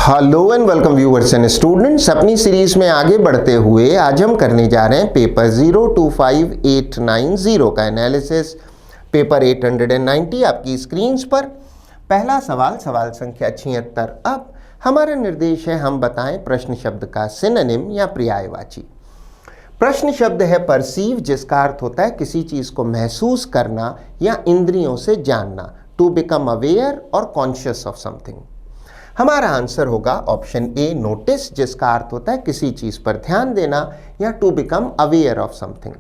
Hello and welcome viewers and students. अपनी series में आगे बढ़ते हुए आज हम करने जा रहे हैं पेपर 025890 का एनालिसिस। पेपर 890 आपकी स्क्रीन्स पर। पहला सवाल संख्या 76। अब हमारा निर्देश है हम बताएं प्रश्न शब्द का सिनोनिम या पर्यायवाची। प्रश्न शब्द है परसीव, जिसका अर्थ होता है किसी चीज को महसूस करना या इंद्रियों से जानना, टू बिकम अवेयर और कॉन्शियस ऑफ समथिंग। हमारा आंसर होगा ऑप्शन ए नोटिस, जिसका अर्थ होता है किसी चीज पर ध्यान देना या to become aware of something.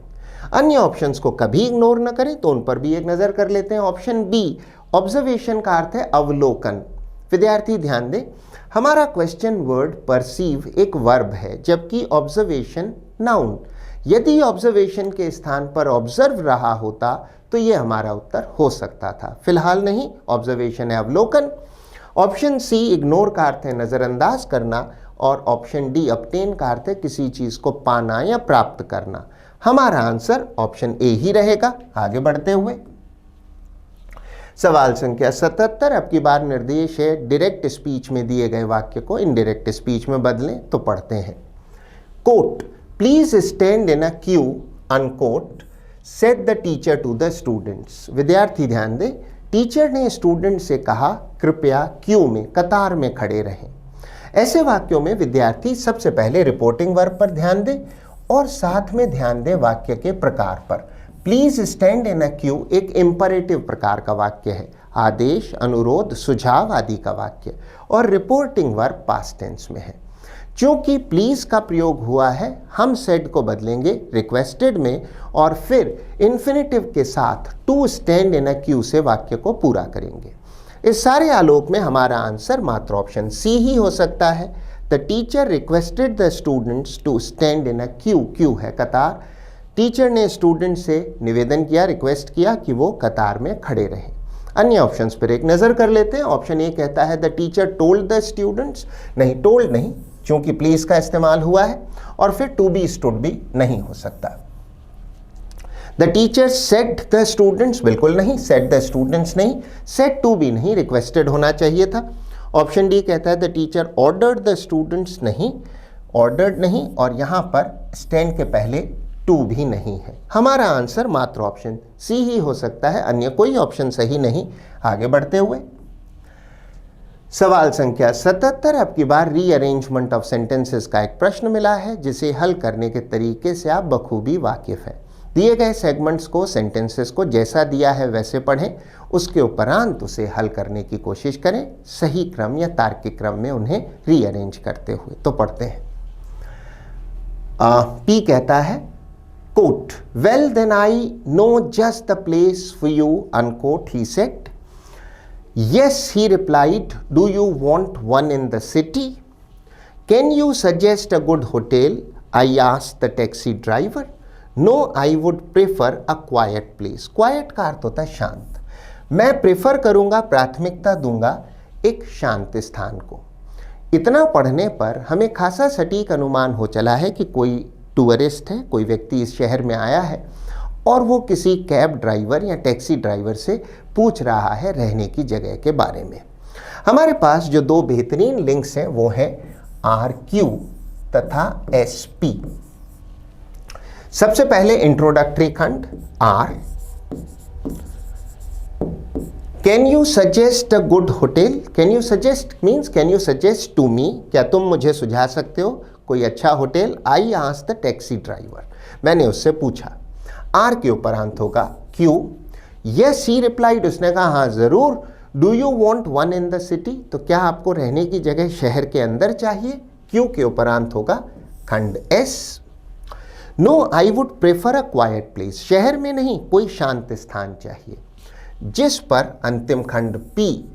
अन्य ऑप्शंस को कभी इग्नोर न करें, तो उन पर भी एक नजर कर लेते हैं। ऑप्शन बी ऑब्जर्वेशन का अर्थ है अवलोकन। विद्यार्थी ध्यान दें, हमारा क्वेश्चन वर्ड परसीव एक वर्ब है, जबकि ऑब्जर्वेशन नाउन। यदि ऑब्जर्वेशन के स्थान पर ऑब्जर्व रहा होता तो यह हमारा उत्तर हो सकता था, फिलहाल नहीं। ऑब्जर्वेशन है अवलोकन। ऑप्शन सी इग्नोर का अर्थ है नजरअंदाज करना, और ऑप्शन डी ऑब्टेन का अर्थ है किसी चीज को पाना या प्राप्त करना। हमारा आंसर ऑप्शन ए ही रहेगा। आगे बढ़ते हुए सवाल संख्या 77। अब की बार निर्देश है डायरेक्ट स्पीच में दिए गए वाक्य को इनडायरेक्ट स्पीच में बदलें। तो पढ़ते हैं, quote please stand in a queue unquote said the teacher to the students. विद्यार्थी ध्यान दें, टीचर ने स्टूडेंट से कहा कृपया क्यू में कतार में खड़े रहें। ऐसे वाक्यों में विद्यार्थी सबसे पहले रिपोर्टिंग वर्ब पर ध्यान दें और साथ में ध्यान दें वाक्य के प्रकार पर। Please stand in a Q एक इंपरेटिव प्रकार का वाक्य है, आदेश, अनुरोध, सुझाव आदि का वाक्य, और रिपोर्टिंग वर्ब पास्ट टेंस में है। क्योंकि प्लीज का प्रयोग हुआ है, हम सेड को बदलेंगे रिक्वेस्टेड में और फिर इन्फिनेटिव के साथ to stand in a queue से वाक्य को पूरा करेंगे। इस सारे आलोक में हमारा आंसर मात्र ऑप्शन सी ही हो सकता है। The teacher requested the students to stand in a queue. Queue है कतार। टीचर ने स्टूडेंट से निवेदन किया, रिक्वेस्ट किया कि वो कतार में खड़े रहें। अन्य ऑप्शंस पर एक नजर कर लेते हैं। ऑप्शन ए कहता है the teacher told the students. नहीं, टोल्ड नहीं, क्योंकि प्लीज का इस्तेमाल हुआ है, और फिर टू बी स्टूड भी नहीं हो सकता। The teacher said the students, बिल्कुल नहीं, सेड द स्टूडेंट्स नहीं, सेड टू बी नहीं, रिक्वेस्टेड होना चाहिए था। ऑप्शन डी कहता है the teacher ordered the students, नहीं, ऑर्डर्ड नहीं, और यहां पर स्टैंड के पहले टू भी नहीं है। हमारा आंसर मात्र ऑप्शन सी ही हो सकता है, अन्य कोई ऑप्शन सही नहीं। आगे बढ़ते हुए सवाल संख्या 77। अब की बार रीअरेंजमेंट ऑफ सेंटेंसेस का एक प्रश्न मिला है, जिसे हल करने के तरीके से आप बखूबी वाकिफ हैं। दिए गए सेगमेंट्स को, सेंटेंसेस को जैसा दिया है वैसे पढ़ें, उसके उपरांत उसे हल करने की कोशिश करें, सही क्रम या तार्किक क्रम में उन्हें रीअरेंज करते हुए। तो पढ़ते हैं। पी कहता है quote well then I know just the place for you unquote he said. Yes, he replied, do you want one in the city? Can you suggest a good hotel? I asked the taxi driver. No, I would prefer a quiet place. Quiet का अर्थ होता है शांत। मैं prefer करूंगा, प्राथमिकता दूंगा एक शांत स्थान को। इतना पढ़ने पर हमें खासा सटीक अनुमान हो चला है कि कोई टूरिस्ट है, कोई व्यक्ति इस शहर में आया है और वो किसी कैब ड्राइवर या टैक्सी ड्राइवर से पूछ रहा है रहने की जगह के बारे में। हमारे पास जो दो बेहतरीन लिंक्स हैं वो हैं RQ तथा SP। सबसे पहले इंट्रोडक्टरी खंड R। Can you suggest a good hotel? Can you suggest means can you suggest to me, क्या तुम मुझे सुझा सकते हो कोई अच्छा hotel? I asked the taxi driver, मैंने उससे पूछा। आर के उपरांत होगा क्यू। यस ही रिप्लाइड, उसने कहा हाँ जरूर। Do you want one in the city, तो क्या आपको रहने की जगह शहर के अंदर चाहिए? क्यू के उपरांत होगा खंड S. No I would prefer a quiet place, शहर में नहीं कोई शांत स्थान चाहिए। जिस पर अंतिम खंड पी,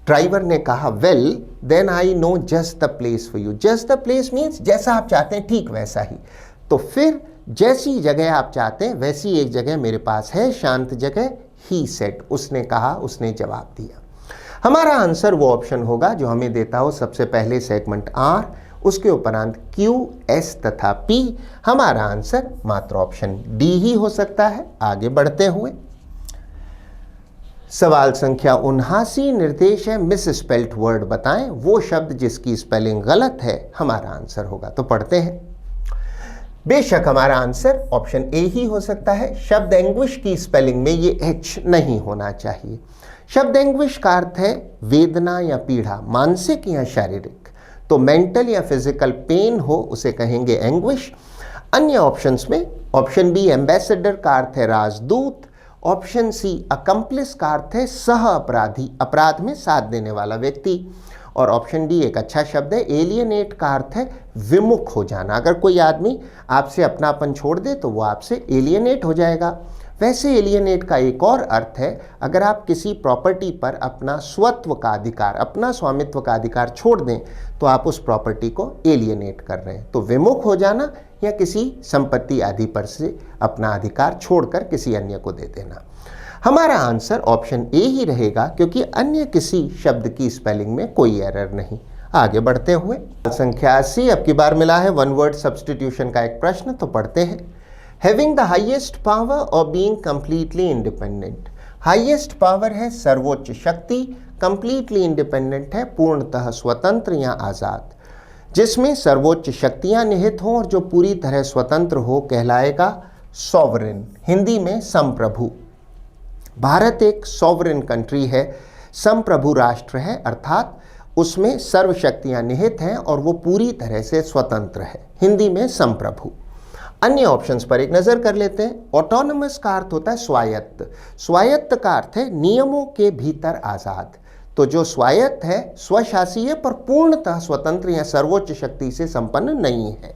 ड्राइवर ने कहा well then I know just the place for you. Just the place means जैसा आप चाहते हैं ठीक वैसा ही, तो फिर जैसी जगह आप चाहते हैं वैसी एक जगह मेरे पास है, शांत जगह। ही सेड, उसने कहा, उसने जवाब दिया। हमारा आंसर वो ऑप्शन होगा जो हमें देता हो सबसे पहले सेगमेंट आर, उसके उपरांत क्यू, एस तथा पी। हमारा आंसर मात्र ऑप्शन डी ही हो सकता है। आगे बढ़ते हुए सवाल संख्या 79 निर्देश है मिस स्पेल्ट वर्ड बताएं, वो शब्द जिसकी स्पेलिंग गलत है हमारा आंसर होगा। तो पढ़ते हैं। बेशक हमारा आंसर ऑप्शन ए ही हो सकता है। शब्द एंग्विश की स्पेलिंग में ये एच नहीं होना चाहिए। शब्द एंग्विश का अर्थ है वेदना या पीड़ा, मानसिक या शारीरिक। तो मेंटल या फिजिकल पेन हो उसे कहेंगे एंग्विश। अन्य ऑप्शंस में ऑप्शन बी एम्बेसडर का अर्थ है राजदूत, ऑप्शन सी अकम्प्लिस का अर्थ है सह अपराधी, अपराध में साथ देने वाला व्यक्ति, और ऑप्शन डी एक अच्छा शब्द है एलियनेट का अर्थ है विमुख हो जाना। अगर कोई आदमी आपसे अपनापन छोड़ दे तो वो आपसे एलियनेट हो जाएगा। वैसे एलियनेट का एक और अर्थ है अगर आप किसी प्रॉपर्टी पर अपना स्वत्व का अधिकार, अपना स्वामित्व का अधिकार छोड़ दें तो आप उस प्रॉपर्टी को एलियनेट कर रहे हैं। तो विमुख हो जाना या किसी संपत्ति आदि पर से अपना अधिकार छोड़कर किसी अन्य को दे देना। हमारा आंसर ऑप्शन ए ही रहेगा क्योंकि अन्य किसी शब्द की स्पेलिंग में कोई एरर नहीं। आगे बढ़ते हुए संख्या 80, अब की बार मिला है वन वर्ड सब्स्टिट्यूशन का एक प्रश्न। तो पढ़ते हैं। हैविंग द हाईएस्ट पावर और being completely independent. Highest power है सर्वोच्च शक्ति, कंप्लीटली इंडिपेंडेंट है पूर्णतः स्वतंत्र या आज़ाद। जिसमें सर्वोच्च शक्तियां निहित हों और जो पूरी तरह स्वतंत्र हो कहलाएगा सॉवरेन, हिंदी में संप्रभु। भारत एक सॉवरेन कंट्री है, संप्रभु राष्ट्र है, अर्थात उसमें सर्व शक्तियां निहित हैं और वो पूरी तरह से स्वतंत्र है, हिंदी में संप्रभु। अन्य ऑप्शंस पर एक नज़र कर लेते हैं। ऑटोनमस का अर्थ होता है स्वायत्त, स्वायत्त का अर्थ है नियमों के भीतर आज़ाद। तो जो स्वायत्त है स्वशासी है पर पूर्णतः स्वतंत्र या सर्वोच्च शक्ति से संपन्न नहीं है।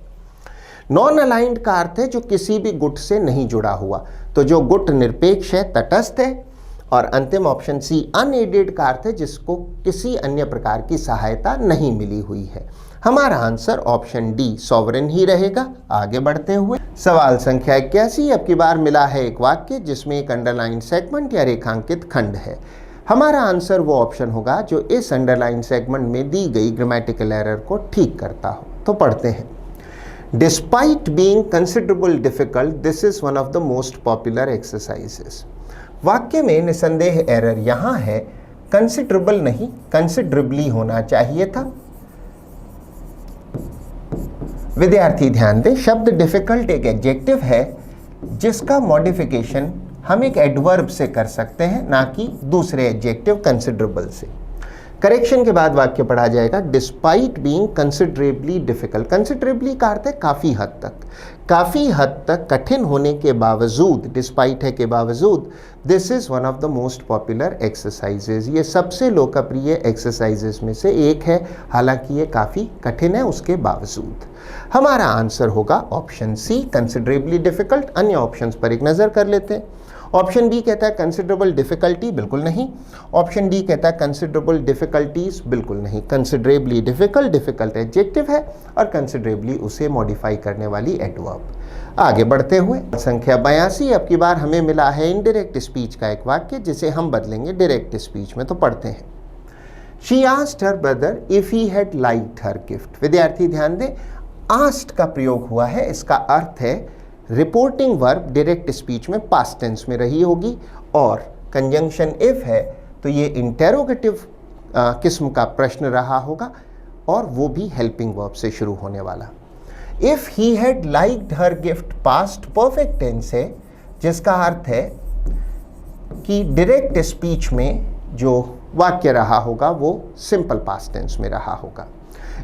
नॉन अलाइंड का अर्थ है जो किसी भी गुट से नहीं जुड़ा हुआ, तो जो गुट निरपेक्ष है, तटस्थ है। और अंतिम ऑप्शन सी अनएडेड का अर्थ है जिसको किसी अन्य प्रकार की सहायता नहीं मिली हुई है। हमारा आंसर ऑप्शन डी सॉवरेन ही रहेगा। आगे बढ़ते हुए सवाल संख्या 81, अब की बार मिला है एक वाक्य जिसमें एक अंडरलाइन सेगमेंट या रेखांकित खंड है। हमारा आंसर वो ऑप्शन होगा जो इस अंडरलाइन सेगमेंट में दी गई ग्रामेटिकल एरर को ठीक करता हो। तो पढ़ते हैं। Despite being considerable difficult, this is one of the most popular exercises. वाक्य में निसंदेह एरर यहाँ है, कंसिडरेबल नहीं कंसिडरेबली होना चाहिए था। विद्यार्थी ध्यान दें, शब्द डिफिकल्ट एक एडजेक्टिव है जिसका मॉडिफिकेशन हम एक एडवर्ब से कर सकते हैं, ना कि दूसरे एडजेक्टिव कंसिडरेबल से। करेक्शन के बाद वाक्य पढ़ा जाएगा despite being considerably difficult. Considerably का अर्थ है काफ़ी हद तक, काफ़ी हद तक कठिन होने के बावजूद, डिस्पाइट है के बावजूद, this is one of the most popular exercises, ये सबसे लोकप्रिय एक्सरसाइजेज में से एक है, हालांकि ये काफ़ी कठिन है उसके बावजूद। हमारा आंसर होगा ऑप्शन सी कंसिडरेबली डिफिकल्ट। अन्य ऑप्शंस पर एक नज़र कर लेते हैं। ऑप्शन बी कहता है कंसिडरेबल डिफिकल्टी, बिल्कुल नहीं। ऑप्शन डी कहता है कंसिडरेबल डिफिकल्टीज, बिल्कुल नहीं। कंसिडरेबली डिफिकल्ट, डिफिकल्ट एडजेक्टिव है और कंसिडरेबली उसे मॉडिफाई करने वाली एडवर्ब। आगे बढ़ते हुए संख्या 82, अब की बार हमें मिला है इनडायरेक्ट स्पीच का एक वाक्य जिसे हम बदलेंगे डायरेक्ट स्पीच में। तो पढ़ते हैं। She asked her brother if he had liked her gift. विद्यार्थी ध्यान दें, आस्क्ड का प्रयोग हुआ है, इसका अर्थ है रिपोर्टिंग वर्ब डायरेक्ट स्पीच में पास्ट टेंस में रही होगी और कंजंक्शन इफ है तो ये इंटेरोगेटिव किस्म का प्रश्न रहा होगा और वो भी हेल्पिंग वर्ब से शुरू होने वाला। If he had liked her gift past perfect tense है, जिसका अर्थ है कि डायरेक्ट स्पीच में जो वाक्य रहा होगा वो सिंपल पास्ट टेंस में रहा होगा।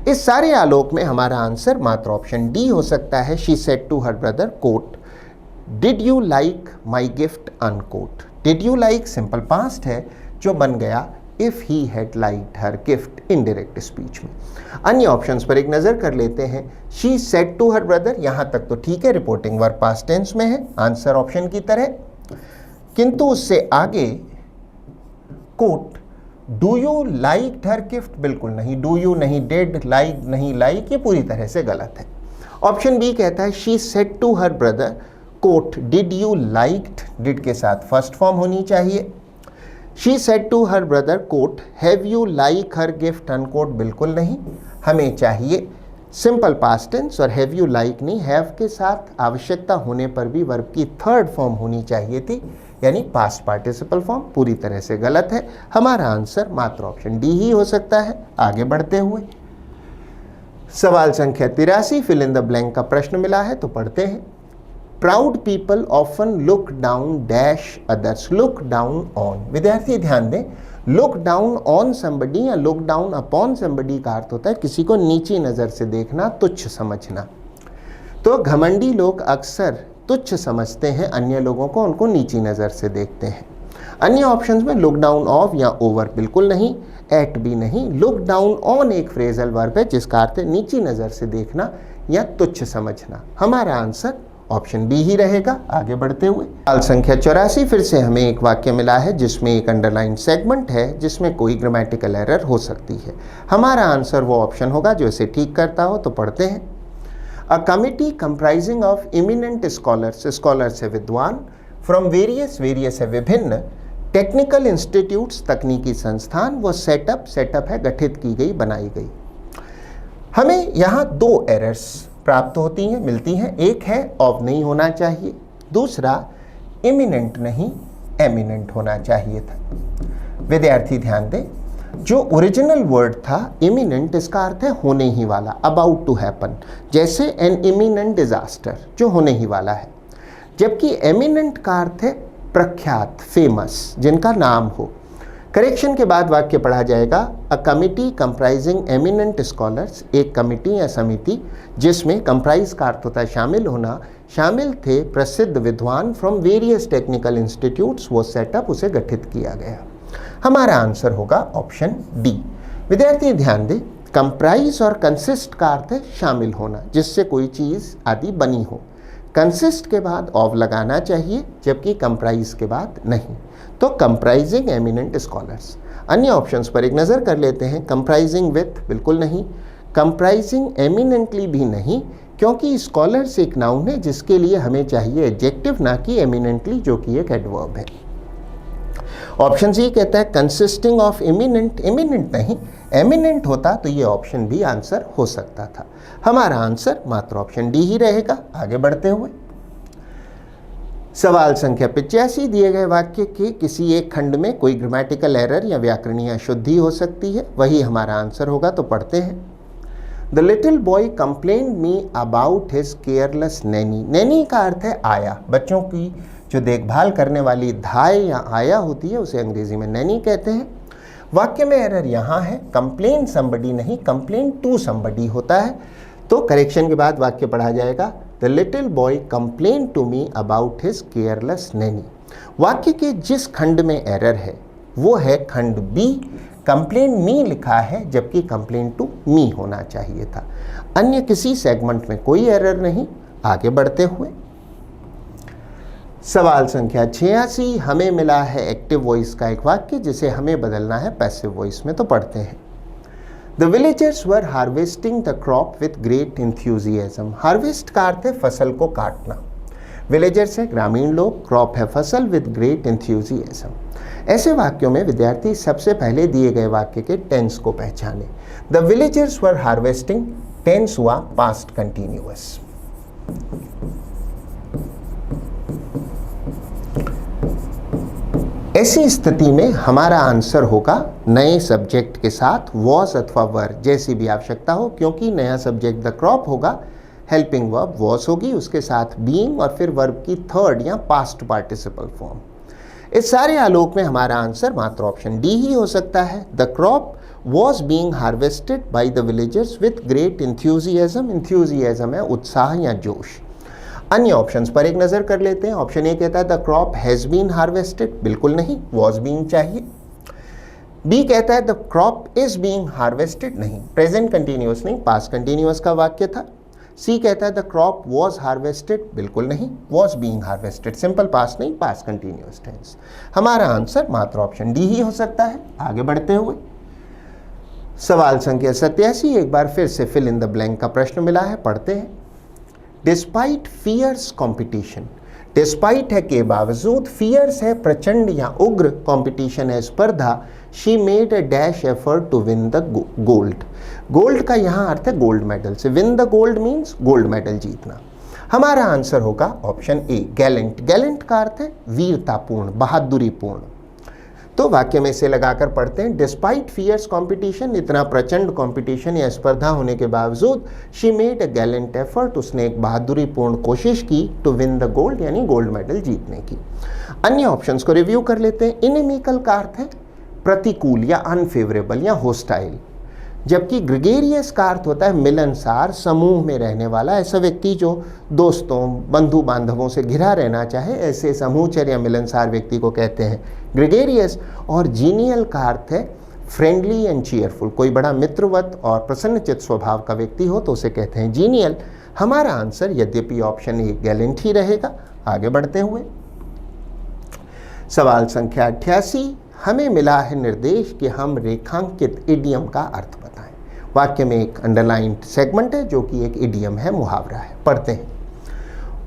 इस सारे आलोक में हमारा आंसर मात्र ऑप्शन डी हो सकता है। She said to her brother quote did you like my gift unquote. Did you like simple past है जो बन गया if he had liked her gift in direct speech में। अन्य ऑप्शंस पर एक नज़र कर लेते हैं। She said to her brother, यहाँ तक तो ठीक है, रिपोर्टिंग वर्ब पास्ट टेंस में है, आंसर ऑप्शन की तरह। किंतु उससे आगे quote do you like her gift, बिल्कुल नहीं। डू यू नहीं, डेड लाइक नहीं, लाइक ये पूरी तरह से गलत है। ऑप्शन बी कहता है she said to her brother quote did you liked, did के साथ फर्स्ट फॉर्म होनी चाहिए। She said to her brother quote have you like her gift unquote, बिल्कुल नहीं। हमें चाहिए सिंपल पास्ट टेंस और हैव यू लाइक नहीं, हैव के साथ आवश्यकता होने पर भी वर्ब की थर्ड फॉर्म होनी चाहिए थी, यानी पास्ट पार्टिसिपल फॉर्म पूरी तरह से गलत है। हमारा आंसर मात्र ऑप्शन डी ही हो सकता है। आगे बढ़ते हुए सवाल संख्या 83 फिल इन द ब्लैंक का प्रश्न मिला है, तो पढ़ते हैं। Proud people often look down dash others, look down on. विद्यार्थी ध्यान दें, लुक डाउन ऑन समबडी या लुक डाउन अपॉन समबडी का अर्थ होता है किसी को नीची नज़र से देखना, तुच्छ समझना। तो घमंडी लोग अक्सर तुच्छ समझते हैं अन्य लोगों को, उनको नीची नज़र से देखते हैं। अन्य ऑप्शंस में लुक डाउन ऑफ या ओवर बिल्कुल नहीं, एट भी नहीं। लुक डाउन ऑन एक फ्रेजल वर्ब है जिसका अर्थ है नीची नज़र से देखना या तुच्छ समझना। हमारा आंसर ऑप्शन बी ही रहेगा। आगे बढ़ते हुए सवाल संख्या 84 फिर से हमें एक वाक्य मिला है जिसमें एक अंडरलाइन सेगमेंट है जिसमें कोई ग्रामेटिकल एरर हो सकती है। हमारा आंसर वो ऑप्शन होगा जो इसे ठीक करता हो। तो पढ़ते हैं। A committee comprising of eminent scholars, scholars है विद्वान, फ्रॉम वेरियस है विभिन्न, टेक्निकल इंस्टीट्यूट्स तकनीकी संस्थान, वो सेटअप है गठित की गई, बनाई गई। हमें यहाँ दो एरर्स प्राप्त होती हैं, मिलती हैं। एक है ऑफ नहीं होना चाहिए, दूसरा इमिनेंट नहीं एमिनेंट होना चाहिए था। विद्यार्थी ध्यान दें, जो ओरिजिनल वर्ड था इमिनेंट, इसका अर्थ है होने ही वाला, अबाउट टू हैपन, जैसे एन इमिनेंट डिजास्टर जो होने ही वाला है। जबकि एमिनेंट का अर्थ है प्रख्यात, फेमस, जिनका नाम हो। करेक्शन के बाद वाक्य पढ़ा जाएगा। अ कमिटी कंप्राइजिंग एमिनेंट स्कॉलर्स, एक कमिटी या समिति जिसमें कंप्राइज का अर्थ होता है शामिल होना, शामिल थे प्रसिद्ध विद्वान फ्रॉम वेरियस टेक्निकल इंस्टीट्यूट्स, वो सेटअप, उसे गठित किया गया। हमारा आंसर होगा ऑप्शन डी। विद्यार्थी ध्यान दें, कंप्राइज और कंसिस्ट का अर्थ है शामिल होना, जिससे कोई चीज़ आदि बनी हो। कंसिस्ट के बाद ऑफ लगाना चाहिए, जबकि कंप्राइज के बाद नहीं। तो कंप्राइजिंग एमिनेंट स्कॉलर्स। अन्य ऑप्शंस पर एक नज़र कर लेते हैं। कंप्राइजिंग विथ बिल्कुल नहीं, कंप्राइजिंग एमिनेंटली भी नहीं, क्योंकि स्कॉलर्स एक नाउन है जिसके लिए हमें चाहिए एडजेक्टिव, ना कि एमिनेंटली जो कि एक एडवर्ब है। ऑप्शन सी कहता है कंसिस्टिंग ऑफ इमिनेंट, इमिनेंट नहीं, एमिनेंट होता तो ये ऑप्शन भी आंसर हो सकता था। हमारा आंसर मात्र ऑप्शन डी ही रहेगा। आगे बढ़ते हुए सवाल संख्या 85 दिए गए वाक्य के किसी एक खंड में कोई ग्रामेटिकल एरर या व्याकरणीय अशुद्धि हो सकती है, वही हमारा आंसर होगा। तो पढ़ते हैं। The little boy complained me about his careless Naini. Naini का अर्थ है आया, बच्चों की जो देखभाल करने वाली धाय या आया होती है उसे अंग्रेजी में नैनी कहते हैं। वाक्य में एरर यहाँ है, कंप्लेन समबडी नहीं, कंप्लेन टू समबडी होता है। तो करेक्शन के बाद वाक्य पढ़ा जाएगा। The little boy complain to me about his careless nanny. वाक्य के जिस खंड में एरर है वो है खंड बी, कंप्लेन मी लिखा है जबकि कंप्लेन टू मी होना चाहिए था। अन्य किसी सेगमेंट में कोई एरर नहीं। आगे बढ़ते हुए सवाल संख्या 86 हमें मिला है एक्टिव वॉइस का एक वाक्य जिसे हमें बदलना है पैसिव वॉइस में। तो पढ़ते हैं। The villagers were harvesting the crop with great enthusiasm. Harvest का अर्थ है फसल को काटना। विलेजर्स है ग्रामीण लोग, क्रॉप है फसल, विथ ग्रेट इंथ्यूजियाज्म। ऐसे वाक्यों में विद्यार्थी सबसे पहले दिए गए वाक्य के टेंस को पहचाने। The villagers were harvesting, tense हुआ पास्ट कंटिन्यूअस। ऐसी स्थिति में हमारा आंसर होगा नए सब्जेक्ट के साथ वॉज अथवा वर, जैसी भी आवश्यकता हो, क्योंकि नया सब्जेक्ट द क्रॉप होगा, हेल्पिंग वर्ब वॉज होगी, उसके साथ बीइंग और फिर वर्ब की थर्ड या पास्ट पार्टिसिपल फॉर्म। इस सारे आलोक में हमारा आंसर मात्र ऑप्शन डी ही हो सकता है। The crop was being harvested by the villagers with great enthusiasm. Enthusiasm है उत्साह या जोश। अन्य ऑप्शंस पर एक नज़र कर लेते हैं। ऑप्शन ए कहता है the crop has been harvested, बिल्कुल नहीं, वॉज बीइंग चाहिए। बी कहता है the crop is being harvested, नहीं, प्रेजेंट कंटिन्यूअस नहीं, पास्ट कंटिन्यूअस का वाक्य था। सी कहता है द क्रॉप वॉज हार्वेस्टेड, बिल्कुल नहीं, was being harvested, simple past नहीं, पास्ट कंटिन्यूअस टेंस। हमारा आंसर मात्र ऑप्शन डी ही हो सकता है। आगे बढ़ते हुए सवाल संख्या 87 एक बार फिर से फिल इन द ब्लैंक का प्रश्न मिला है, पढ़ते हैं। डिस्पाइट फियर्स कॉम्पिटिशन, डिस्पाइट है के बावजूद, फियर्स है प्रचंड या उग्र, कॉम्पिटिशन है स्पर्धा, she made a dash effort to win the gold. Gold का यहाँ अर्थ है गोल्ड मेडल से, win the gold means gold medal जीतना। हमारा आंसर होगा ऑप्शन ए गैलेंट। गैलेंट का अर्थ है वीरतापूर्ण, बहादुरीपूर्ण। तो वाक्य में से लगाकर पढ़ते हैं, डिस्पाइट फियर्स कंपटीशन, इतना प्रचंड कंपटीशन या स्पर्धा होने के बावजूद, she made a Gallant effort, उसने एक बहादुरीपूर्ण कोशिश की टू विन द गोल्ड, यानी गोल्ड मेडल जीतने की। अन्य ऑप्शंस को रिव्यू कर लेते हैं। इनेमिकल का अर्थ है प्रतिकूल या अनफेवरेबल या होस्टाइल, जबकि ग्रेगेरियस का अर्थ होता है मिलनसार, समूह में रहने वाला, ऐसा व्यक्ति जो दोस्तों बंधु बांधवों से घिरा रहना चाहे, ऐसे समूहचर या मिलनसार व्यक्ति को कहते हैं ग्रेगेरियस। और जीनियल का अर्थ है फ्रेंडली एंड चीयरफुल, कोई बड़ा मित्रवत और प्रसन्नचित्त स्वभाव का व्यक्ति हो तो उसे कहते हैं जीनियल। हमारा आंसर यद्यपि ऑप्शन ए गैलेंट ही रहेगा। आगे बढ़ते हुए सवाल संख्या 88, हमें मिला है निर्देश कि हम रेखांकित इडियम का अर्थ बताएं। वाक्य में एक अंडरलाइंड सेगमेंट है जो कि एक इडियम है, मुहावरा है। पढ़ते हैं,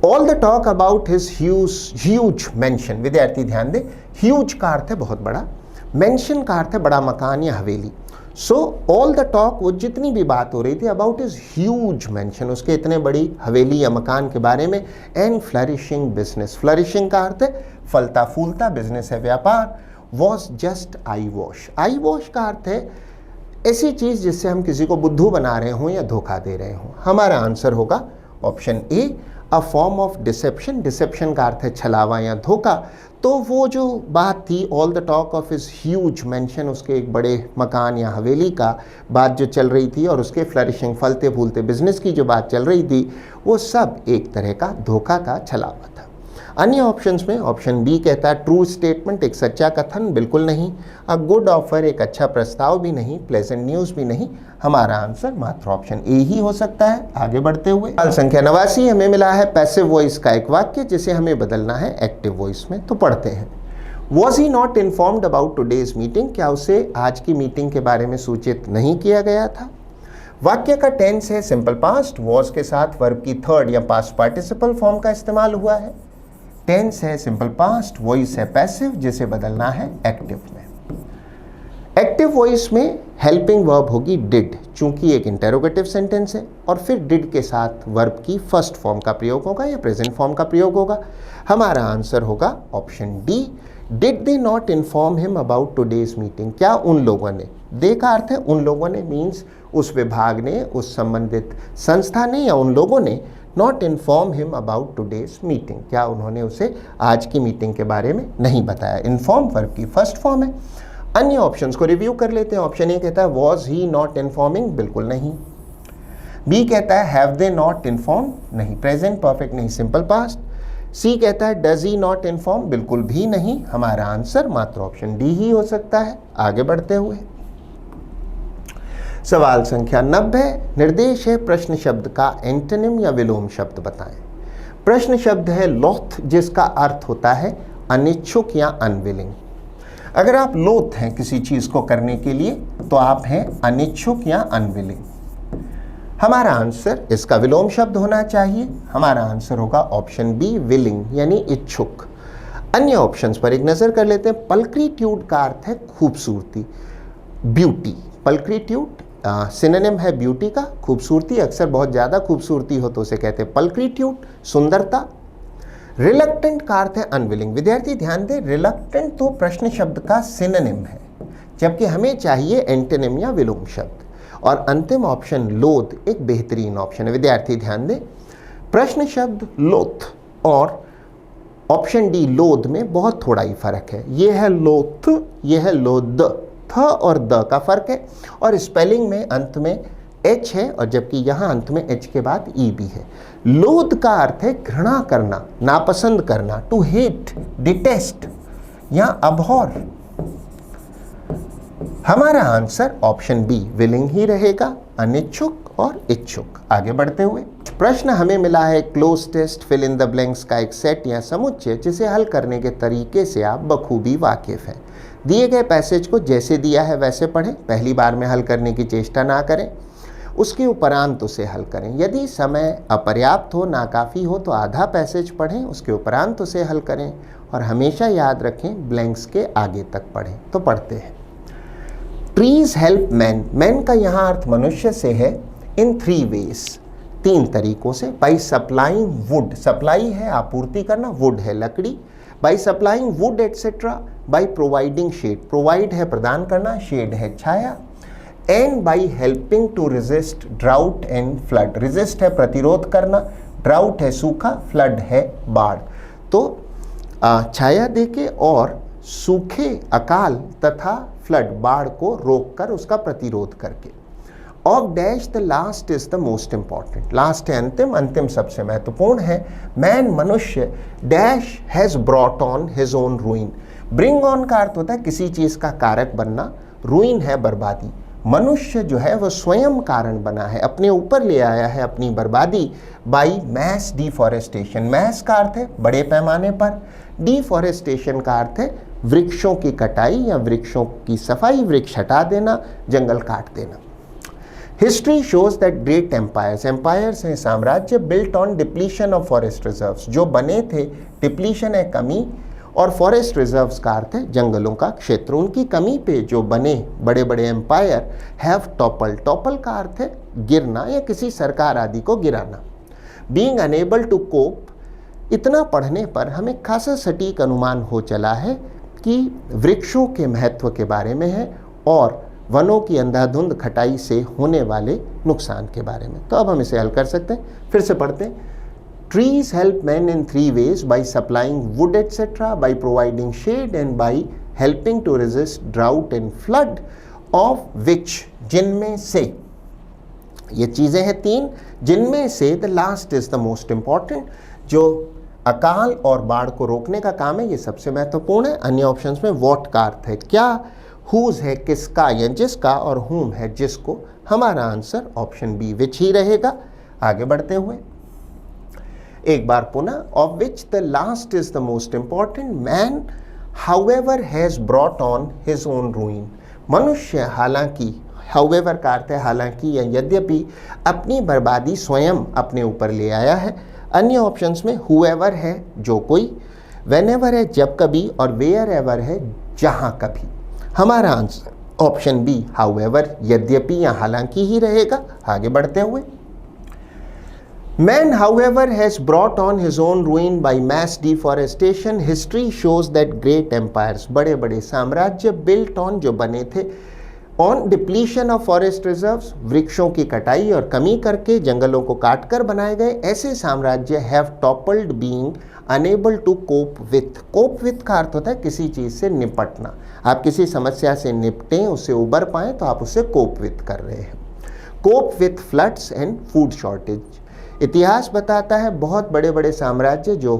all the talk about his huge mention. विद्यार्थी ध्यान दें, ह्यूज का अर्थ है बहुत बड़ा, मेंशन का अर्थ है बड़ा मकान या हवेली। सो ऑल द टॉक, वो जितनी भी बात हो रही थी, अबाउट हिज ह्यूज मेंशन, उसके इतने बड़ी हवेली या मकान के बारे में, एंड फ्लरिशिंग बिजनेस। फ्लरिशिंग का अर्थ है फलता फूलता, बिजनेस है व्यापार। Was just I wash. I wash का अर्थ है ऐसी चीज जिससे हम किसी को बुद्धू बना रहे हों या धोखा दे रहे हों। हमारा आंसर होगा option A a form of deception. Deception का अर्थ है छलावा या धोखा। तो वो जो बात थी, all the talk of his huge mention, उसके एक बड़े मकान या हवेली का बात जो चल रही थी, और उसके फ्लरिशिंग फलते फूलते बिजनेस की जो बात चल रही थी, वो सब एक तरह का धोखा का छलावा था। अन्य ऑप्शंस में ऑप्शन बी कहता है ट्रू स्टेटमेंट, एक सच्चा कथन, बिल्कुल नहीं। अ गुड ऑफर, एक अच्छा प्रस्ताव भी नहीं। प्लेजेंट न्यूज़ भी नहीं। हमारा आंसर मात्र ऑप्शन ए ही हो सकता है। आगे बढ़ते हुए सवाल संख्या 89, हमें मिला है पैसिव वॉइस का एक वाक्य जिसे हमें बदलना है एक्टिव वॉइस में। तो पढ़ते हैं, was he not informed about today's meeting, क्या उसे आज की मीटिंग के बारे में सूचित नहीं किया गया था। वाक्य का टेंस है सिंपल पास्ट, वॉज के साथ वर्ब की थर्ड या पास्ट पार्टिसिपल फॉर्म का इस्तेमाल हुआ है। टेंस है सिंपल पास्ट, वॉइस है पैसिव, जिसे बदलना है एक्टिव में। एक्टिव वॉइस में हेल्पिंग वर्ब होगी डिड, चूंकि एक इंटेरोगेटिव सेंटेंस है, और फिर डिड के साथ वर्ब की फर्स्ट फॉर्म का प्रयोग होगा या प्रेजेंट फॉर्म का प्रयोग होगा। हमारा आंसर होगा option D, did they not inform him about today's meeting, क्या उन लोगों ने, दे का अर्थ है उन लोगों ने, मीन्स उस विभाग ने, उस संबंधित संस्था ने या उन लोगों ने not inform him about today's meeting, क्या उन्होंने उसे आज की मीटिंग के बारे में नहीं बताया। इन्फॉर्म वर्ब की फर्स्ट फॉर्म है। अन्य ऑप्शंस को रिव्यू कर लेते हैं। ऑप्शन ए कहता है वॉज ही नॉट इन्फॉर्मिंग, बिल्कुल नहीं। बी कहता है हैव दे नॉट इन्फॉर्म, नहीं। प्रेजेंट परफेक्ट नहीं, सिंपल पास्ट। सी कहता है डज ही नॉट इन्फॉर्म, बिल्कुल भी नहीं। हमारा आंसर मात्र ऑप्शन डी ही हो सकता है। आगे बढ़ते हुए सवाल संख्या 90, निर्देश है प्रश्न शब्द का एंटोनिम या विलोम शब्द बताएं। प्रश्न शब्द है लोथ, जिसका अर्थ होता है अनिच्छुक या अनविलिंग। अगर आप लोथ हैं किसी चीज को करने के लिए तो आप हैं अनिच्छुक या अनविलिंग। हमारा आंसर इसका विलोम शब्द होना चाहिए। हमारा आंसर होगा ऑप्शन बी विलिंग, यानी इच्छुक। अन्य ऑप्शंस पर एक नजर कर लेते हैं। पल्क्रीट्यूड का अर्थ है खूबसूरती, ब्यूटी। पल्क्रीट्यूड सिनोनिम है ब्यूटी का, खूबसूरती। अक्सर बहुत ज़्यादा खूबसूरती हो तो उसे कहते हैं पल्क्रीट्यूड, सुंदरता। रिलक्टेंट का अर्थ है अनविलिंग। विद्यार्थी ध्यान दें, रिलक्टेंट तो प्रश्न शब्द का सिनोनिम है, जबकि हमें चाहिए एंटोनिम या विलोम शब्द। और अंतिम ऑप्शन लोथ एक बेहतरीन ऑप्शन है। विद्यार्थी ध्यान दें, प्रश्न शब्द लोथ और ऑप्शन डी लोध में बहुत थोड़ा ही फर्क है। ये है लोथ, ये है लोद। थ और द का फर्क है, और स्पेलिंग में अंत में एच है, और जबकि यहाँ अंत में एच के बाद ई भी है। लोध का अर्थ है घृणा करना, नापसंद करना, टू हेट, डिटेस्ट या अबहॉर। हमारा आंसर ऑप्शन बी विलिंग ही रहेगा, अनिच्छुक और इच्छुक। आगे बढ़ते हुए प्रश्न हमें मिला है cloze test fill in the blanks का एक सेट या समुच्चय, जिसे हल करने के तरीके से आप बखूबी वाकिफ हैं। दिए गए पैसेज को जैसे दिया है वैसे पढ़ें, पहली बार में हल करने की चेष्टा ना करें, उसके उपरांत उसे हल करें। यदि समय अपर्याप्त हो, नाकाफ़ी हो, तो आधा पैसेज पढ़ें, उसके उपरांत उसे हल करें, और हमेशा याद रखें ब्लैंक्स के आगे तक पढ़ें। तो पढ़ते हैं, ट्रीज हेल्प मैन। मैन का यहाँ अर्थ मनुष्य से है इन 3 वेज। 3 तरीकों से। बाई सप्लाइंग वुड, सप्लाई है आपूर्ति करना, वुड है लकड़ी, by supplying wood etcetera, by providing shade, provide है प्रदान करना, शेड है छाया, and by helping to resist drought and flood, resist है प्रतिरोध करना, ड्राउट है सूखा, फ्लड है बाढ़। तो छाया देके और सूखे, अकाल तथा फ्लड, बाढ़ को रोककर उसका प्रतिरोध करके। Of dash the last is the most important, last है अंतिम, अंतिम सबसे महत्वपूर्ण है। मैन, मनुष्य, dash has brought on his own रूइन, bring on का अर्थ होता है किसी चीज का कारक बनना, रूइन है बर्बादी। मनुष्य जो है वह स्वयं कारण बना है, अपने ऊपर ले आया है अपनी बर्बादी, बाई मैस डिफॉरेस्टेशन, मैस का अर्थ है बड़े पैमाने पर, डिफॉरेस्टेशन का अर्थ है वृक्षों की कटाई या वृक्षों की सफाई, वृक्ष हटा देना, जंगल काट देना। History shows that great empires, empires हैं साम्राज्य, built on depletion of forest reserves, जो बने थे, डिप्लीशन है कमी, और फॉरेस्ट रिजर्व्स का अर्थ है जंगलों का क्षेत्र, उनकी कमी पे जो बने बड़े बड़े एम्पायर हैव टॉपल, टॉपल का अर्थ है गिरना या किसी सरकार आदि को गिराना। बीइंग अनेबल टू कोप, इतना पढ़ने पर हमें खासा सटीक अनुमान हो चला है कि वृक्षों के महत्व के बारे में है और वनों की अंधाधुंध खटाई से होने वाले नुकसान के बारे में। तो अब हम इसे हल कर सकते हैं, फिर से पढ़ते हैं। Trees help men in 3 ways, by supplying wood etc., by providing shade and by helping to resist drought and flood, of which, जिनमें से, ये चीज़ें हैं 3, जिनमें से the last is the most important, जो अकाल और बाढ़ को रोकने का काम है, ये सबसे महत्वपूर्ण है। अन्य ऑप्शंस में what का अर्थ है क्या, whose है किसका या जिसका, और whom है जिसको। हमारा आंसर ऑप्शन बी which ही रहेगा। आगे बढ़ते हुए एक बार पुनः, of which the last is the most important, man however has brought on his own रूइन, मनुष्य हालांकि, हाउएवर का अर्थ है हालांकि या यद्यपि, अपनी बर्बादी स्वयं अपने ऊपर ले आया है। अन्य ऑप्शंस में हुएवर है जो कोई, व्हेनेवर है जब कभी, और वेयर एवर है जहाँ कभी। हमारा आंसर ऑप्शन बी हाउएवर, यद्यपि या हालांकि ही रहेगा। आगे बढ़ते हुए, Man, however, has brought on his own ruin by mass deforestation. History shows that great empires, बड़े बड़े साम्राज्य, built on, जो बने थे, on depletion of forest reserves, वृक्षों की कटाई और कमी करके, जंगलों को काटकर बनाए गए ऐसे साम्राज्य have toppled, being unable to cope with. cope with का अर्थ होता है किसी चीज़ से निपटना। आप किसी समस्या से निपटें, उससे उबर पाएँ तो आप उससे cope with कर रहे हैं। cope with floods and food shortage. इतिहास बताता है बहुत बड़े बड़े साम्राज्य जो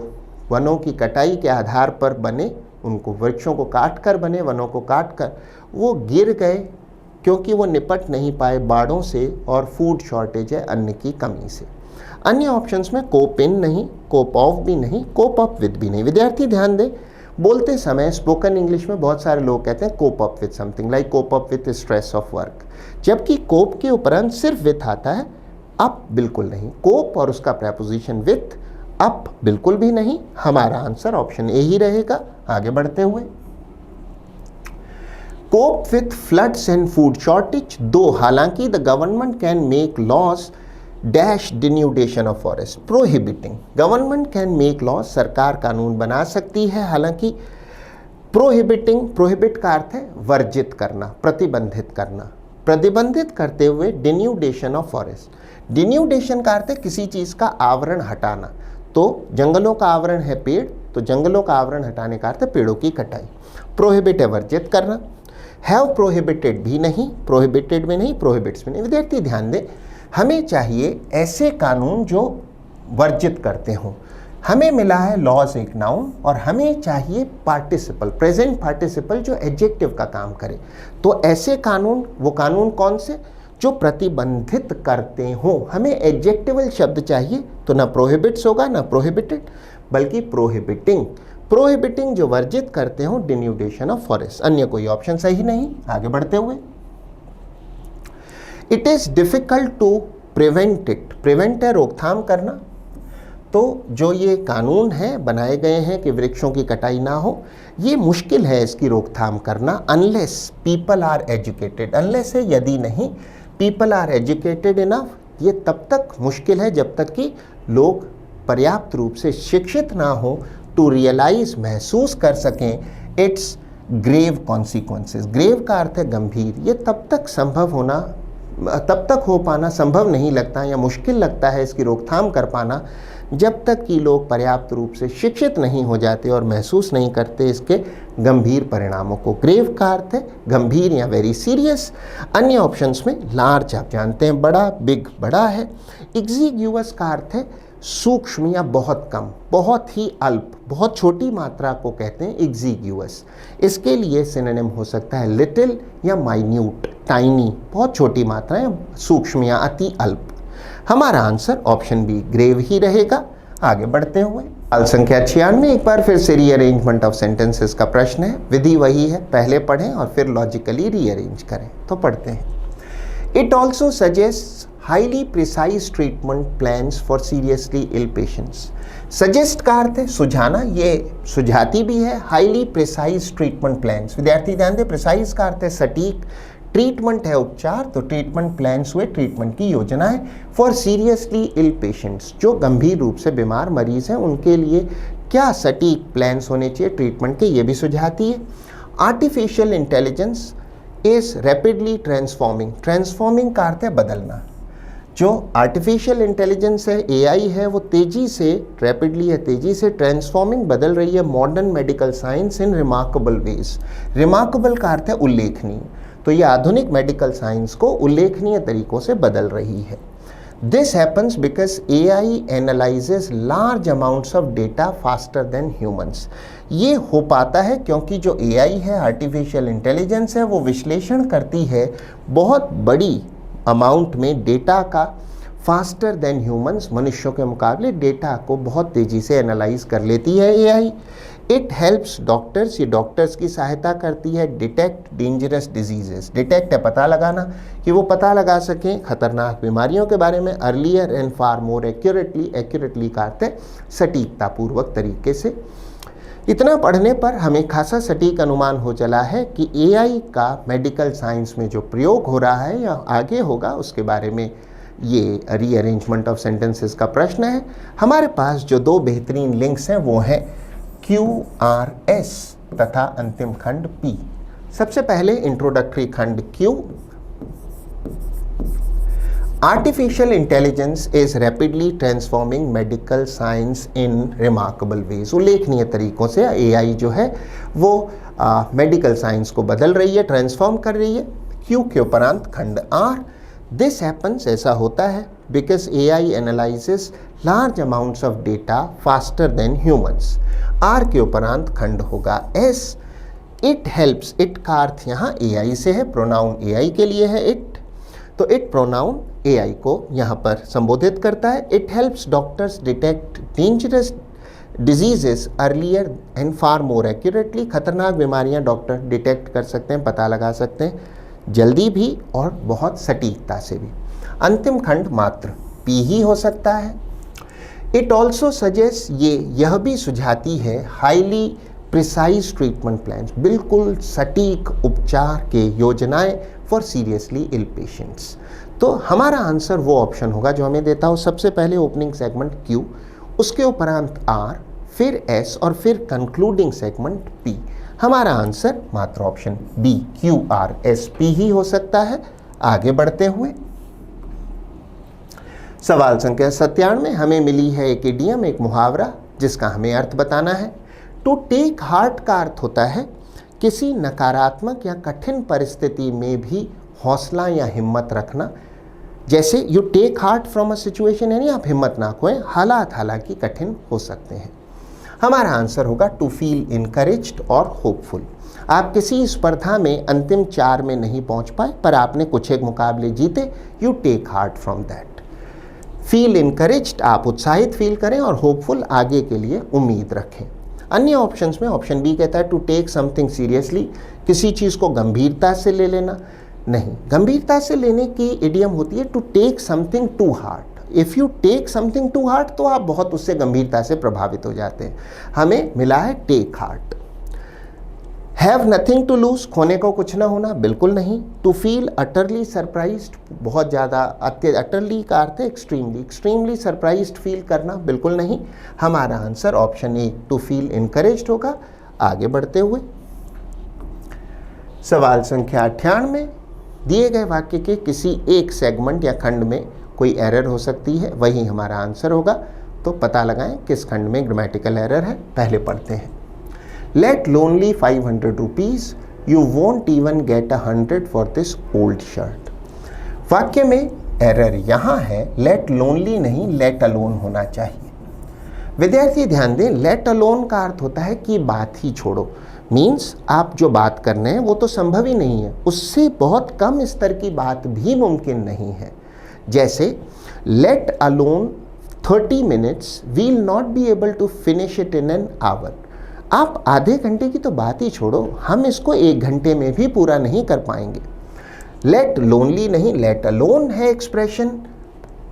वनों की कटाई के आधार पर बने, उनको वृक्षों को काट कर बने, वनों को काट कर, वो गिर गए क्योंकि वो निपट नहीं पाए बाढ़ों से और फूड शॉर्टेज है अन्न की कमी से। अन्य ऑप्शंस में कोप इन नहीं, कोप ऑफ भी नहीं, कोप अप विद भी नहीं। विद्यार्थी ध्यान दें, बोलते समय स्पोकन इंग्लिश में बहुत सारे लोग कहते हैं cope up with something, like cope up with stress of work, जबकि कोप के उपरांत सिर्फ विथ आता है, अप बिल्कुल नहीं। कोप और उसका प्रेपोजिशन विथ, अप बिल्कुल भी नहीं। हमारा आंसर ऑप्शन ए ही रहेगा। आगे बढ़ते हुए, cope with floods and food shortage, 2, हालांकि the government can make laws dash denudation of forest, prohibiting, government can make laws, सरकार कानून बना सकती है, हालांकि प्रोहिबिटिंग, प्रोहिबिट का अर्थ है वर्जित करना, प्रतिबंधित करना, प्रतिबंधित करते हुए डिन्यूडेशन ऑफ फॉरेस्ट, डिन्यूडेशन का अर्थ है किसी चीज़ का आवरण हटाना, तो जंगलों का आवरण है पेड़, तो जंगलों का आवरण हटाने का अर्थ है पेड़ों की कटाई। प्रोहिबिट है वर्जित करना, हैव प्रोहिबिटेड भी नहीं, प्रोहिबिटेड भी नहीं, प्रोहिबिट्स भी नहीं। विद्यार्थी ध्यान दें, हमें चाहिए ऐसे कानून जो वर्जित करते हों। हमें मिला है लॉज एक नाउन, और हमें चाहिए पार्टिसिपल, प्रेजेंट पार्टिसिपल जो एडजेक्टिव का काम करे। तो ऐसे कानून, वो कानून कौन से जो प्रतिबंधित करते हों। हमें एडजेक्टिवल शब्द चाहिए, तो ना प्रोहिबिट्स होगा ना प्रोहिबिटेड, बल्कि प्रोहिबिटिंग, प्रोहिबिटिंग जो वर्जित करते हों डिन्यूडेशन ऑफ फॉरेस्ट। अन्य कोई ऑप्शन सही नहीं। आगे बढ़ते हुए, it is difficult to prevent it, prevent है रोकथाम करना, तो जो ये कानून है बनाए गए हैं कि वृक्षों की कटाई ना हो, ये मुश्किल है इसकी रोकथाम करना, unless people are educated, unless है यदि नहीं, पीपल आर एजुकेटेड इनफ, ये तब तक मुश्किल है जब तक कि लोग पर्याप्त रूप से शिक्षित ना हो टू रियलाइज, महसूस कर सकें इट्स ग्रेव कॉन्सिक्वेंसेस। ग्रेव का अर्थ है गंभीर। ये तब तक हो पाना संभव नहीं लगता या मुश्किल लगता है इसकी रोकथाम कर पाना जब तक कि लोग पर्याप्त रूप से शिक्षित नहीं हो जाते और महसूस नहीं करते इसके गंभीर परिणामों को। ग्रेव का अर्थ है गंभीर या वेरी सीरियस। अन्य ऑप्शंस में लार्ज आप जानते हैं बड़ा, बिग बड़ा है। एग्जीग्यूअस का अर्थ है सूक्ष्म या बहुत कम, बहुत ही अल्प, बहुत छोटी मात्रा को कहते हैं एग्जीग्यूअस। इसके लिए सिनोनिम हो सकता है लिटिल या माइन्यूट, टाइनी, बहुत छोटी मात्रा या सूक्ष्म या अति अल्प। हमारा आंसर ऑप्शन बी ग्रेव ही रहेगा। आगे बढ़ते हुए सवाल संख्या 96 एक बार फिर से रीअरेंजमेंट ऑफ सेंटेंसेस का प्रश्न है। विधि वही है, पहले पढ़ें और फिर लॉजिकली रीअरेंज करें। तो पढ़ते हैं। It also suggest highly precise treatment plans for seriously ill patients. Suggest का अर्थ है सुझाना, ये सुझाती भी है। हाईली प्रिसाइज ट्रीटमेंट प्लान्स, विद्यार्थी ध्यान दें, प्रिसाइज का अर्थ है सटीक, ट्रीटमेंट है उपचार, तो ट्रीटमेंट प्लान्स हुए ट्रीटमेंट की योजनाएं फॉर सीरियसली इल पेशेंट्स, जो गंभीर रूप से बीमार मरीज हैं उनके लिए क्या सटीक प्लान्स होने चाहिए ट्रीटमेंट के, ये भी सुझाती है। Artificial intelligence is rapidly transforming. Transforming का अर्थ है बदलना। जो आर्टिफिशियल इंटेलिजेंस है, एआई है, वो तेजी से, रैपिडली है तेजी से, ट्रांसफॉर्मिंग बदल रही है modern medical science in remarkable veg. Remarkable का अर्थ है उल्लेखनीय, तो ये आधुनिक मेडिकल साइंस को उल्लेखनीय तरीकों से बदल रही है। This happens because AI analyses large amounts of data faster than humans. ये हो पाता है क्योंकि जो एआई है, आर्टिफिशियल इंटेलिजेंस है, वो विश्लेषण करती है बहुत बड़ी अमाउंट में डेटा का, फास्टर देन ह्यूमंस, मनुष्यों के मुकाबले डेटा को बहुत तेज़ी से एनालाइज कर लेती है एआई। इट हेल्प्स डॉक्टर्स, ये डॉक्टर्स की सहायता करती है डिटेक्ट डेंजरस डिजीजेस। डिटेक्ट है पता लगाना, कि वो पता लगा सकें खतरनाक बीमारियों के बारे में earlier and far more accurately. Accurately का अर्थ है सटीकतापूर्वक तरीके से। इतना पढ़ने पर हमें खासा सटीक अनुमान हो चला है कि एआई का मेडिकल साइंस में जो प्रयोग हो रहा है या आगे होगा उसके बारे में ये रीअरेंजमेंट ऑफ सेंटेंसेस का प्रश्न है। हमारे पास जो दो बेहतरीन लिंक्स हैं वो हैं QRS तथा अंतिम खंड P। सबसे पहले इंट्रोडक्टरी खंड Q। Artificial intelligence is rapidly transforming medical science in remarkable ways. उल्लेखनीय तरीकों से एआई जो है वो मेडिकल साइंस को बदल रही है, ट्रांसफॉर्म कर रही है। Q के उपरांत खंड R। दिस हैपन्स, ऐसा होता है, because AI analyses large amounts of data faster than humans. R के उपरांत खंड होगा S। इट हेल्प्स, इट का अर्थ यहाँ एआई से है, प्रोनाउन एआई के लिए है इट, तो इट प्रोनाउन एआई को यहाँ पर संबोधित करता है। It helps doctors detect dangerous diseases earlier and far more accurately. खतरनाक बीमारियाँ डॉक्टर डिटेक्ट कर सकते हैं, पता लगा सकते हैं जल्दी भी और बहुत सटीकता से भी। अंतिम खंड मात्र P ही हो सकता है। इट ऑल्सो सजेस्ट, यह भी सुझाती है हाईली प्रिसाइज ट्रीटमेंट प्लान्स, बिल्कुल सटीक उपचार के योजनाएं फॉर सीरियसली इल पेशेंट्स। तो हमारा आंसर वो ऑप्शन होगा जो हमें देता हो सबसे पहले ओपनिंग सेगमेंट Q, उसके उपरांत R, फिर S और फिर कंक्लूडिंग सेगमेंट P। हमारा आंसर मात्र ऑप्शन B QRSP ही हो सकता है। आगे बढ़ते हुए सवाल संख्या 97 हमें मिली है एक इडियम, एक मुहावरा जिसका हमें अर्थ बताना है। टू टेक हार्ट का अर्थ होता है किसी नकारात्मक या कठिन परिस्थिति में भी हौसला या हिम्मत रखना। जैसे you take heart from a situation, यानी आप हिम्मत ना खोएं, हालात हालांकि कठिन हो सकते हैं। हमारा आंसर होगा टू फील इनकरेज्ड और होपफुल। आप किसी स्पर्धा में अंतिम 4 में नहीं पहुंच पाए पर आपने कुछ एक मुकाबले जीते, you take heart from that. Feel encouraged, आप उत्साहित फील करें, और होपफुल, आगे के लिए उम्मीद रखें। अन्य ऑप्शंस में ऑप्शन बी कहता है टू टेक समथिंग सीरियसली, किसी चीज़ को गंभीरता से ले लेना। नहीं, गंभीरता से लेने की इडियम होती है to take something to heart. If you take something to heart तो आप बहुत उससे गंभीरता से प्रभावित हो जाते हैं। हमें मिला है take heart. Have nothing to lose, खोने को कुछ ना होना, बिल्कुल नहीं। टू फील अटरली सरप्राइज्ड, बहुत ज़्यादा, अटरली का अर्थ है एक्सट्रीमली, एक्सट्रीमली सरप्राइज्ड फील करना, बिल्कुल नहीं। हमारा answer option A to feel encouraged होगा। आगे बढ़ते हुए सवाल संख्या 98, दिए गए वाक्य के किसी एक सेगमेंट या खंड में कोई एरर हो सकती है, वही हमारा आंसर होगा। तो पता लगाएं किस खंड में ग्रामेटिकल एरर है। पहले पढ़ते हैं। Let lonely 500 rupees, you won't even get 100 for this old shirt. वाक्य में एरर यहाँ है, let lonely नहीं let alone होना चाहिए। विद्यार्थी ध्यान दें, let alone का अर्थ होता है कि बात ही छोड़ो। मीन्स आप जो बात कर रहे हैं वो तो संभव ही नहीं है, उससे बहुत कम स्तर की बात भी मुमकिन नहीं है। जैसे let alone 30 minutes, we'll not be able to finish it in an hour. आप आधे घंटे की तो बात ही छोड़ो, हम इसको 1 घंटे में भी पूरा नहीं कर पाएंगे। लेट लोनली नहीं लेट अलोन है एक्सप्रेशन।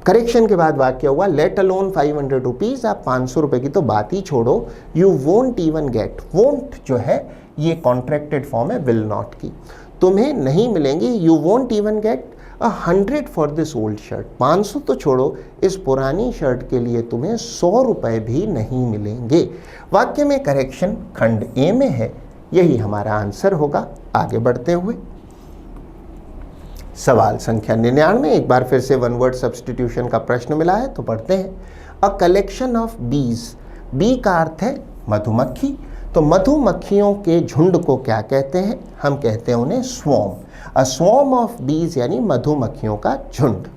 करेक्शन के बाद वाक्य हुआ लेट अलोन 500 रुपीज़, आप 500 रुपये की तो बात ही छोड़ो। You won't even get, won't जो है ये कॉन्ट्रैक्टेड फॉर्म है विल नॉट की, तुम्हें नहीं मिलेंगे। You won't even get 100 for this old shirt, 500 तो छोड़ो, इस पुरानी शर्ट के लिए तुम्हें 100 रुपये भी नहीं मिलेंगे। वाक्य में करेक्शन खंड ए में है, यही हमारा आंसर होगा। आगे बढ़ते हुए सवाल संख्या 99, एक बार फिर से वन वर्ड सब्स्टिट्यूशन का प्रश्न मिला है, तो पढ़ते हैं। अ कलेक्शन ऑफ बीज, बी का अर्थ है मधुमक्खी, तो मधुमक्खियों के झुंड को क्या कहते हैं? हम कहते हैं उन्हें स्वॉर्म। अ स्वॉर्म ऑफ बीज यानी मधुमक्खियों का झुंड।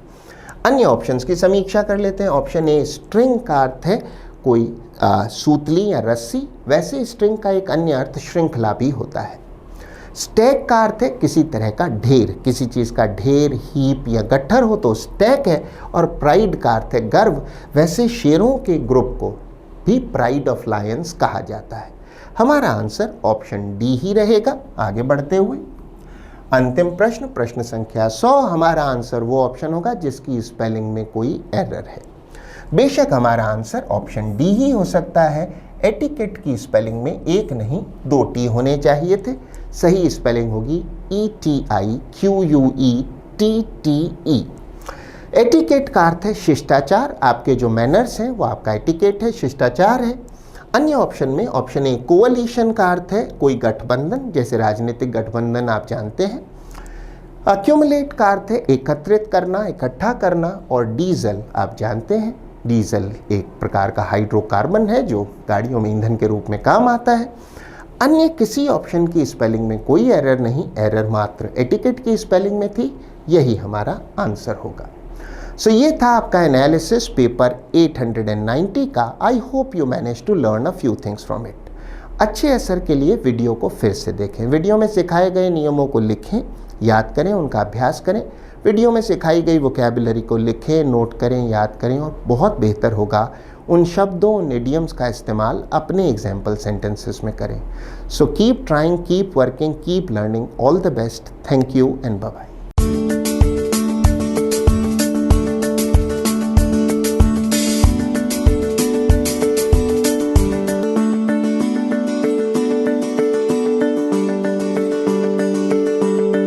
अन्य ऑप्शंस की समीक्षा कर लेते हैं। ऑप्शन ए स्ट्रिंग का अर्थ है कोई सूतली या रस्सी, वैसे स्ट्रिंग का एक अन्य अर्थ श्रृंखला भी होता है। स्टैक का अर्थ है किसी तरह का ढेर, किसी चीज़ का ढेर, हीप या गट्ठर हो तो स्टैक है। और प्राइड का अर्थ है गर्व, वैसे शेरों के ग्रुप को भी प्राइड ऑफ लायंस कहा जाता है। हमारा आंसर ऑप्शन डी ही रहेगा। आगे बढ़ते हुए अंतिम प्रश्न, प्रश्न संख्या 100, हमारा आंसर वो ऑप्शन होगा जिसकी स्पेलिंग में कोई एरर है। बेशक हमारा आंसर ऑप्शन डी ही हो सकता है। एटिकेट की स्पेलिंग में एक नहीं 2 टी होने चाहिए थे। सही स्पेलिंग होगी ETIQUETTE। एटिकेट का अर्थ है शिष्टाचार, आपके जो मैनर्स हैं वो आपका एटिकेट है, शिष्टाचार है। अन्य ऑप्शन में ऑप्शन ए कोअलिशन का अर्थ है कोई गठबंधन, जैसे राजनीतिक गठबंधन आप जानते हैं। अक्यूमुलेट का अर्थ है एकत्रित करना, इकट्ठा करना। और डीजल आप जानते हैं, डीजल एक प्रकार का हाइड्रोकार्बन है जो गाड़ियों में ईंधन के रूप में काम आता है। अन्य किसी ऑप्शन की स्पेलिंग में कोई एरर नहीं, एरर मात्र एटिकेट की स्पेलिंग में थी, यही हमारा आंसर होगा। सो ये था आपका एनालिसिस पेपर 890 का। I hope you manage to learn a few things from it. अच्छे असर के लिए वीडियो को फिर से देखें, वीडियो में सिखाए गए नियमों को लिखें, याद करें, उनका अभ्यास करें। वीडियो में सिखाई गई वोकैबुलरी को लिखें, नोट करें, याद करें। और बहुत बेहतर होगा उन शब्दों, उन इडियम्स का इस्तेमाल अपने एग्जाम्पल सेंटेंसेस में करें। So keep trying, keep working, keep learning. All the best. Thank you and bye bye.